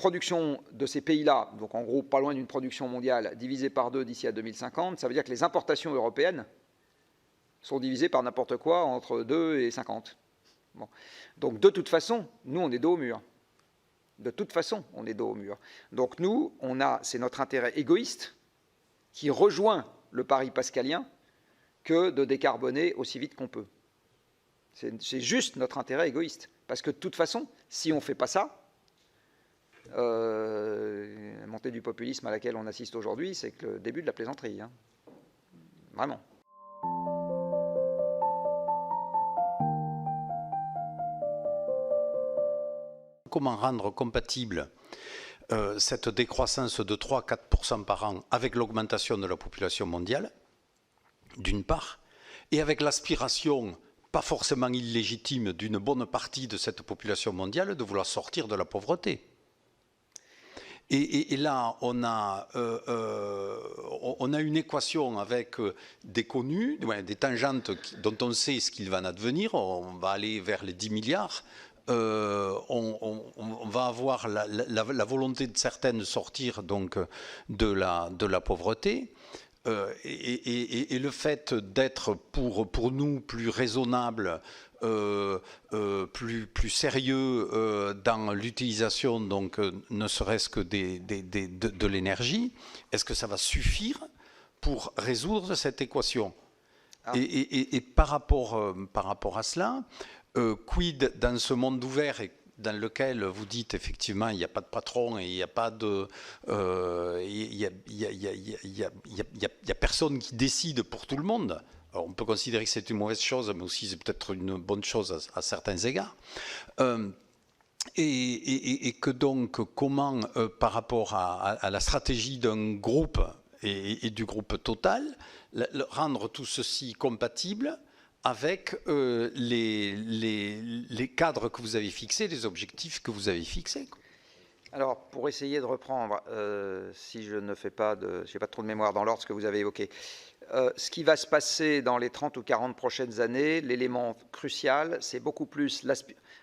production de ces pays-là, donc en gros pas loin d'une production mondiale, divisée par 2 d'ici à 2050, ça veut dire que les importations européennes sont divisées par n'importe quoi entre 2 et 50. Bon. Donc de toute façon, nous on est dos au mur. De toute façon, on est dos au mur. Donc nous, c'est notre intérêt égoïste qui rejoint le pari pascalien que de décarboner aussi vite qu'on peut. C'est juste notre intérêt égoïste. Parce que de toute façon, si on ne fait pas ça, la montée du populisme à laquelle on assiste aujourd'hui, c'est que le début de la plaisanterie. Hein. Vraiment. Comment rendre compatible cette décroissance de 3-4% par an avec l'augmentation de la population mondiale, d'une part, et avec l'aspiration pas forcément illégitime d'une bonne partie de cette population mondiale de vouloir sortir de la pauvreté. Et là, on a une équation avec des connus, des tangentes dont on sait ce qu'il va en advenir. On va aller vers les 10 milliards. On va avoir la volonté de certaines de sortir donc de la pauvreté. Et le fait d'être pour nous plus raisonnable, plus sérieux dans l'utilisation, donc ne serait-ce que de l'énergie, est-ce que ça va suffire pour résoudre cette équation? Et par rapport à cela, quid dans ce monde ouvert et dans lequel vous dites effectivement il n'y a pas de patron et il n'y a pas de, il y a personne qui décide pour tout le monde. Alors on peut considérer que c'est une mauvaise chose, mais aussi c'est peut-être une bonne chose à certains égards. Et que donc comment par rapport à la stratégie d'un groupe et du groupe Total, rendre tout ceci compatible avec les cadres que vous avez fixés, les objectifs que vous avez fixés. Alors, pour essayer de reprendre, si je n'ai pas trop de mémoire dans l'ordre ce que vous avez évoqué, ce qui va se passer dans les 30 ou 40 prochaines années, l'élément crucial, c'est beaucoup plus...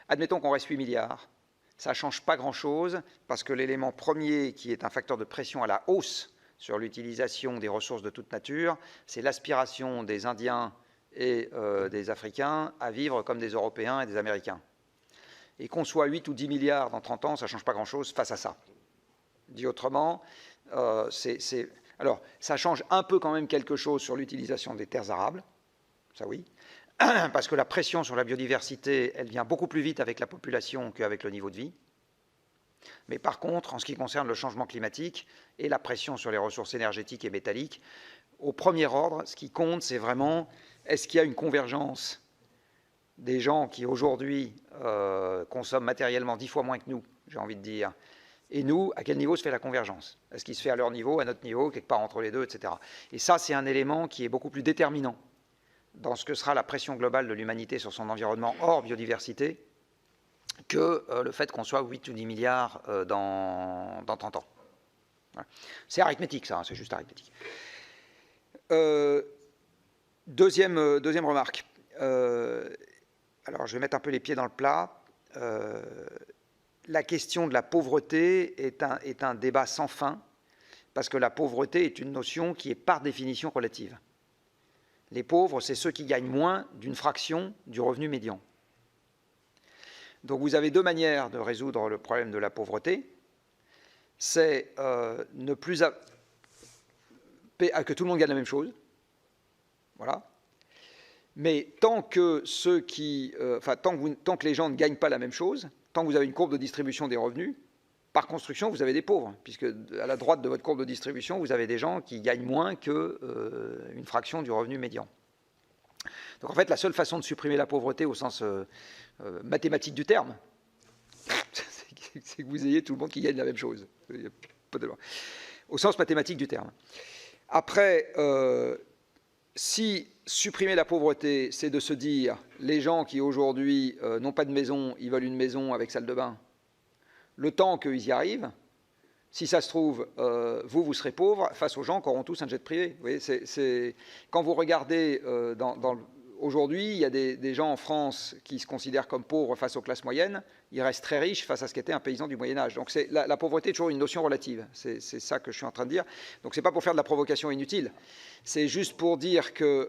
Admettons qu'on reste 8 milliards, ça ne change pas grand-chose, parce que l'élément premier, qui est un facteur de pression à la hausse sur l'utilisation des ressources de toute nature, c'est l'aspiration des Indiens et des Africains à vivre comme des Européens et des Américains. Et qu'on soit 8 ou 10 milliards dans 30 ans, ça ne change pas grand-chose face à ça. Dit autrement, alors, ça change un peu quand même quelque chose sur l'utilisation des terres arables, ça oui, parce que la pression sur la biodiversité, elle vient beaucoup plus vite avec la population qu'avec le niveau de vie. Mais par contre, en ce qui concerne le changement climatique et la pression sur les ressources énergétiques et métalliques, au premier ordre, ce qui compte, c'est vraiment, est-ce qu'il y a une convergence des gens qui aujourd'hui consomment matériellement 10 fois moins que nous, j'ai envie de dire, et nous, à quel niveau se fait la convergence? Est-ce qu'il se fait à leur niveau, à notre niveau, quelque part entre les deux, etc. Et ça, c'est un élément qui est beaucoup plus déterminant dans ce que sera la pression globale de l'humanité sur son environnement hors biodiversité que le fait qu'on soit 8 ou 10 milliards dans 30 ans. Voilà. C'est arithmétique, ça, hein, c'est juste arithmétique. Deuxième remarque. Alors, je vais mettre un peu les pieds dans le plat. La question de la pauvreté est un débat sans fin, parce que la pauvreté est une notion qui est par définition relative. Les pauvres, c'est ceux qui gagnent moins d'une fraction du revenu médian. Donc vous avez deux manières de résoudre le problème de la pauvreté. C'est ne plus que tout le monde gagne la même chose. Voilà. Mais tant que tant que les gens ne gagnent pas la même chose, tant que vous avez une courbe de distribution des revenus, par construction, vous avez des pauvres, puisque à la droite de votre courbe de distribution, vous avez des gens qui gagnent moins qu'une fraction du revenu médian. Donc en fait, la seule façon de supprimer la pauvreté au sens mathématique du terme, c'est que vous ayez tout le monde qui gagne la même chose. Au sens mathématique du terme. Après, si supprimer la pauvreté, c'est de se dire, les gens qui aujourd'hui n'ont pas de maison, ils veulent une maison avec salle de bain, le temps qu'ils y arrivent, si ça se trouve, vous serez pauvre face aux gens qui auront tous un jet privé. Vous voyez, quand vous regardez Aujourd'hui, il y a des gens en France qui se considèrent comme pauvres face aux classes moyennes. Ils restent très riches face à ce qu'était un paysan du Moyen-Âge. Donc la pauvreté est toujours une notion relative. C'est ça que je suis en train de dire. Donc ce n'est pas pour faire de la provocation inutile. C'est juste pour dire qu'il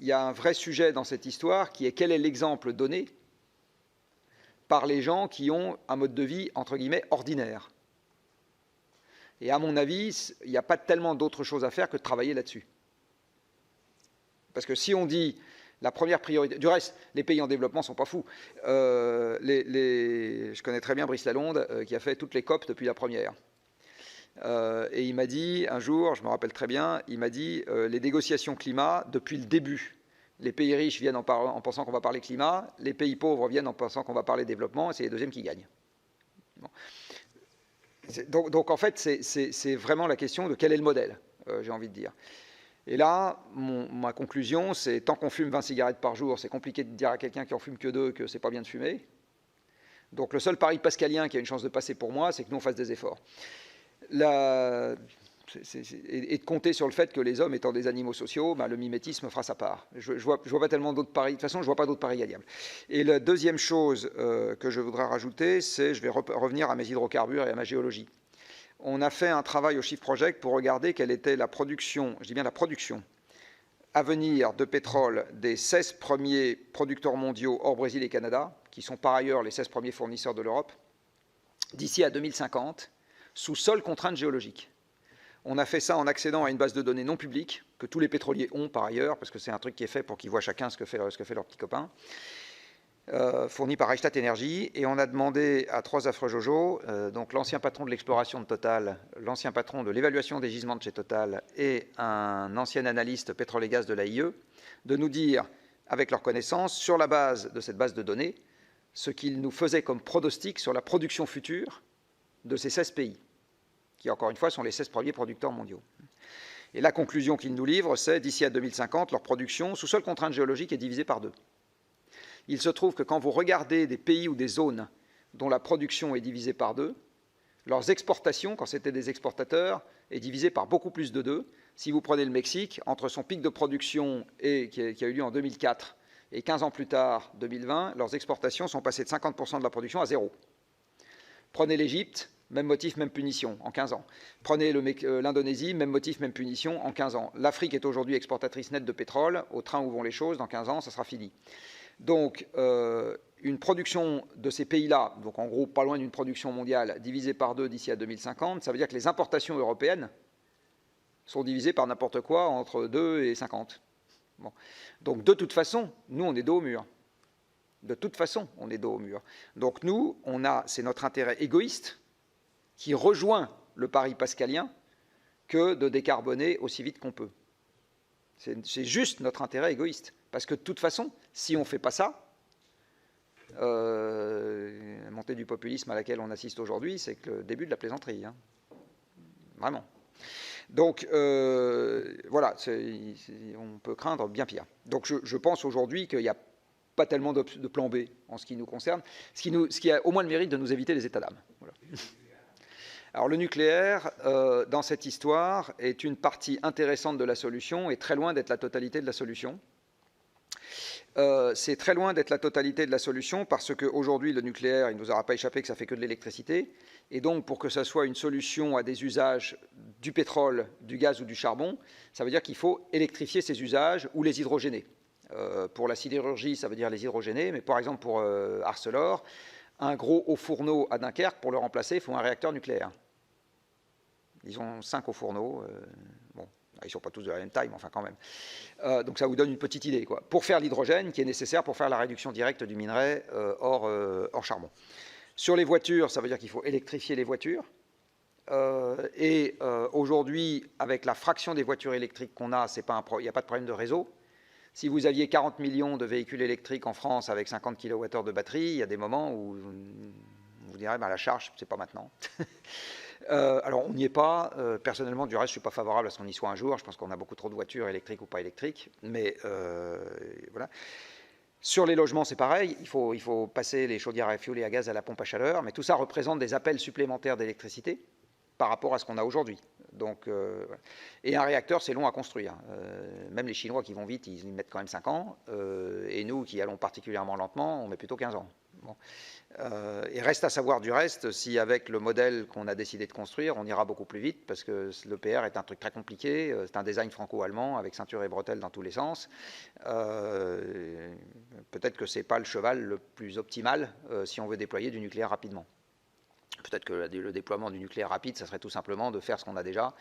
y a un vrai sujet dans cette histoire qui est quel est l'exemple donné par les gens qui ont un mode de vie, entre guillemets, ordinaire. Et à mon avis, il n'y a pas tellement d'autres choses à faire que de travailler là-dessus. Parce que si on dit la première priorité... Du reste, les pays en développement ne sont pas fous. Je connais très bien Brice Lalonde, qui a fait toutes les COP depuis la première. Et il m'a dit, un jour, je me rappelle très bien, il m'a dit, les négociations climat, depuis le début, les pays riches viennent en pensant qu'on va parler climat, les pays pauvres viennent en pensant qu'on va parler développement, et c'est les deuxièmes qui gagnent. Bon. Donc en fait, c'est vraiment la question de quel est le modèle, j'ai envie de dire. Et là, ma conclusion, c'est tant qu'on fume 20 cigarettes par jour, c'est compliqué de dire à quelqu'un qui en fume que 2 que c'est pas bien de fumer. Donc le seul pari pascalien qui a une chance de passer pour moi, c'est que nous on fasse des efforts. Et de compter sur le fait que les hommes étant des animaux sociaux, ben, le mimétisme fera sa part. Je vois pas tellement d'autres paris. De toute façon, je vois pas d'autres paris gagnables. Et la deuxième chose que je voudrais rajouter, c'est je vais revenir à mes hydrocarbures et à ma géologie. On a fait un travail au Shift Project pour regarder quelle était la production, je dis bien la production, à venir de pétrole des 16 premiers producteurs mondiaux hors Brésil et Canada, qui sont par ailleurs les 16 premiers fournisseurs de l'Europe, d'ici à 2050, sous seule contrainte géologique. On a fait ça en accédant à une base de données non publique, que tous les pétroliers ont par ailleurs, parce que c'est un truc qui est fait pour qu'ils voient chacun ce que fait leur petit copain, fourni par Reichstadt Energy, et on a demandé à 3 affreux Jojo, donc l'ancien patron de l'exploration de Total, l'ancien patron de l'évaluation des gisements de chez Total et un ancien analyste pétrole et gaz de l'AIE, de nous dire, avec leur connaissance, sur la base de cette base de données, ce qu'ils nous faisaient comme pronostic sur la production future de ces 16 pays, qui encore une fois sont les 16 premiers producteurs mondiaux. Et la conclusion qu'ils nous livrent, c'est d'ici à 2050, leur production, sous seule contrainte géologique, est divisée par 2. Il se trouve que quand vous regardez des pays ou des zones dont la production est divisée par 2, leurs exportations, quand c'était des exportateurs, est divisée par beaucoup plus de 2. Si vous prenez le Mexique, entre son pic de production qui a eu lieu en 2004 et 15 ans plus tard, 2020, leurs exportations sont passées de 50% de la production à 0. Prenez l'Égypte, même motif, même punition, en 15 ans. Prenez l'Indonésie, même motif, même punition, en 15 ans. L'Afrique est aujourd'hui exportatrice nette de pétrole. Au train où vont les choses, dans 15 ans, ça sera fini. Donc, une production de ces pays-là, donc en gros pas loin d'une production mondiale, divisée par 2 d'ici à 2050, ça veut dire que les importations européennes sont divisées par n'importe quoi entre 2 et 50. Bon. Donc, de toute façon, nous, on est dos au mur. De toute façon, on est dos au mur. Donc, nous, c'est notre intérêt égoïste qui rejoint le pari pascalien que de décarboner aussi vite qu'on peut. C'est juste notre intérêt égoïste. Parce que de toute façon, si on ne fait pas ça, la montée du populisme à laquelle on assiste aujourd'hui, c'est que le début de la plaisanterie. Hein. Vraiment. Donc, voilà, on peut craindre bien pire. Donc, je pense aujourd'hui qu'il n'y a pas tellement de plan B en ce qui nous concerne, ce qui a au moins le mérite de nous éviter les états d'âme. Voilà. Alors le nucléaire, dans cette histoire, est une partie intéressante de la solution et très loin d'être la totalité de la solution. C'est très loin d'être la totalité de la solution parce qu'aujourd'hui, le nucléaire, il ne nous aura pas échappé que ça fait que de l'électricité. Et donc, pour que ça soit une solution à des usages du pétrole, du gaz ou du charbon, ça veut dire qu'il faut électrifier ces usages ou les hydrogéner. Pour la sidérurgie, ça veut dire les hydrogéner, mais par exemple pour Arcelor, un gros haut fourneau à Dunkerque, pour le remplacer, il faut un réacteur nucléaire. Ils ont 5 hauts fourneaux. Bon, ils ne sont pas tous de la même taille, mais enfin quand même. Donc ça vous donne une petite idée, quoi. Pour faire l'hydrogène qui est nécessaire pour faire la réduction directe du minerai hors charbon. Sur les voitures, ça veut dire qu'il faut électrifier les voitures. Aujourd'hui, avec la fraction des voitures électriques qu'on a, il n'y a pas de problème de réseau. Si vous aviez 40 millions de véhicules électriques en France avec 50 kWh de batterie, il y a des moments où vous direz la charge, c'est pas maintenant. Alors, on n'y est pas. Personnellement, du reste, je ne suis pas favorable à ce qu'on y soit un jour. Je pense qu'on a beaucoup trop de voitures électriques ou pas électriques. Mais voilà. Sur les logements, c'est pareil. Il faut passer les chaudières à fioul et à gaz à la pompe à chaleur. Mais tout ça représente des appels supplémentaires d'électricité. par rapport à ce qu'on a aujourd'hui. Donc, et un réacteur, c'est long à construire. Même les Chinois qui vont vite, ils mettent quand même 5 ans. Et nous, qui allons particulièrement lentement, on met plutôt 15 ans. Bon. Et reste à savoir du reste si avec le modèle qu'on a décidé de construire, on ira beaucoup plus vite, parce que l'EPR est un truc très compliqué, c'est un design franco-allemand avec ceinture et bretelles dans tous les sens. Peut-être que ce n'est pas le cheval le plus optimal si on veut déployer du nucléaire rapidement. Peut-être que le déploiement du nucléaire rapide, ça serait tout simplement de faire ce qu'on a déjà,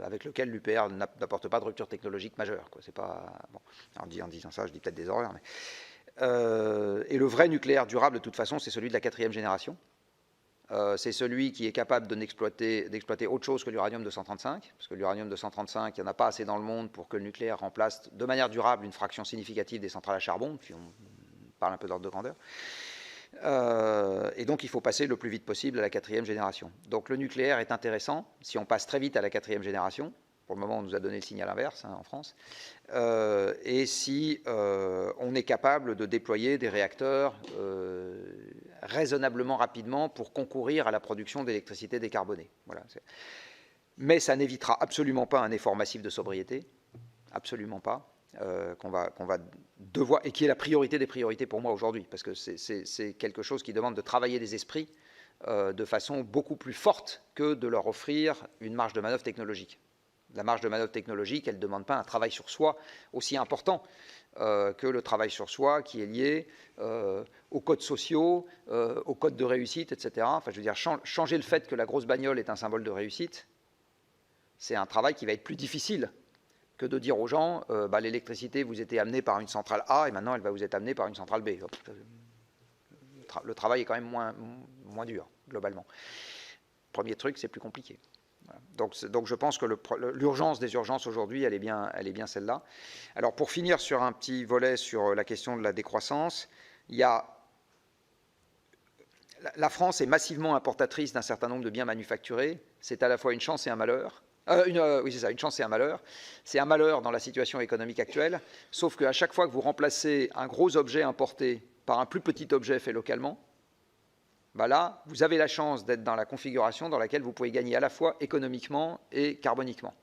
avec lequel l'UPR n'apporte pas de rupture technologique majeure. C'est pas, bon, en disant ça, je dis peut-être des horreurs. Mais, et le vrai nucléaire durable, de toute façon, c'est celui de la 4e génération. C'est celui qui est capable d'exploiter autre chose que l'uranium 235, parce que l'uranium 235, il n'y en a pas assez dans le monde pour que le nucléaire remplace de manière durable une fraction significative des centrales à charbon, puis on parle un peu d'ordre de grandeur. Et donc il faut passer le plus vite possible à la 4e génération. Donc le nucléaire est intéressant si on passe très vite à la 4e génération. Pour le moment, on nous a donné le signal inverse en France. Et si on est capable de déployer des réacteurs raisonnablement rapidement pour concourir à la production d'électricité décarbonée. Voilà. Mais ça n'évitera absolument pas un effort massif de sobriété. Absolument pas. Qu'on va devoir, et qui est la priorité des priorités pour moi aujourd'hui, parce que c'est quelque chose qui demande de travailler des esprits de façon beaucoup plus forte que de leur offrir une marge de manœuvre technologique. La marge de manœuvre technologique, elle ne demande pas un travail sur soi aussi important que le travail sur soi qui est lié aux codes sociaux, aux codes de réussite, etc. Enfin, je veux dire, changer le fait que la grosse bagnole est un symbole de réussite, c'est un travail qui va être plus difficile que de dire aux gens, l'électricité vous était amenée par une centrale A et maintenant elle va vous être amenée par une centrale B. Le travail est quand même moins dur, globalement. Premier truc, c'est plus compliqué. Voilà. Donc je pense que l'urgence des urgences aujourd'hui, elle est bien celle-là. Alors pour finir sur un petit volet sur la question de la décroissance, la France est massivement importatrice d'un certain nombre de biens manufacturés. C'est à la fois une chance et un malheur. Oui, c'est ça, une chance et un malheur. C'est un malheur dans la situation économique actuelle, sauf qu'à chaque fois que vous remplacez un gros objet importé par un plus petit objet fait localement, là, vous avez la chance d'être dans la configuration dans laquelle vous pouvez gagner à la fois économiquement et carboniquement.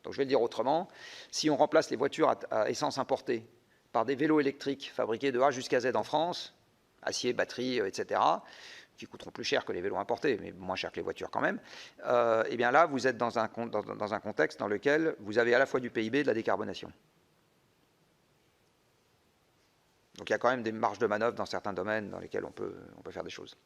Donc je vais le dire autrement, si on remplace les voitures à essence importées par des vélos électriques fabriqués de A jusqu'à Z en France, acier, batterie, etc., qui coûteront plus cher que les vélos importés, mais moins cher que les voitures quand même, et bien là, vous êtes dans un contexte dans lequel vous avez à la fois du PIB et de la décarbonation. Donc il y a quand même des marges de manœuvre dans certains domaines dans lesquels on peut faire des choses.